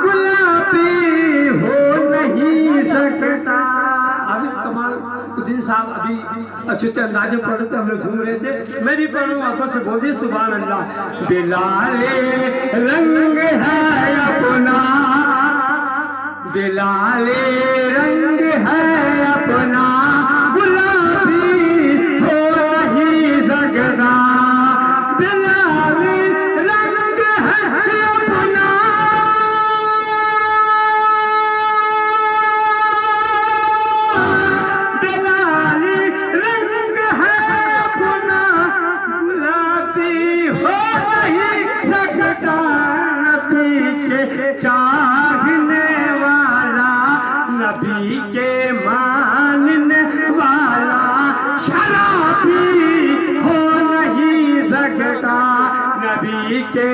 गुलाबी हो नहीं सकता। अब इस कमाल उद्दीन साहब अभी अच्छे अंदाज में पढ़ रहे थे, हम लोग झूम रहे थे। मैं भी पढ़ूँ आपस से बोलिए सुभान अल्लाह। बिलाले रंग है अपना, बिलाले रंग है अपना, गुलाबी हो नहीं सकता। बिलाले रंग है अपना, बिलाले रंग है अपना, गुलाबी हो नहीं सकता। नबी के चाहने वाला, नबी के मानने वाला, शराबी हो नहीं सकता। नबी के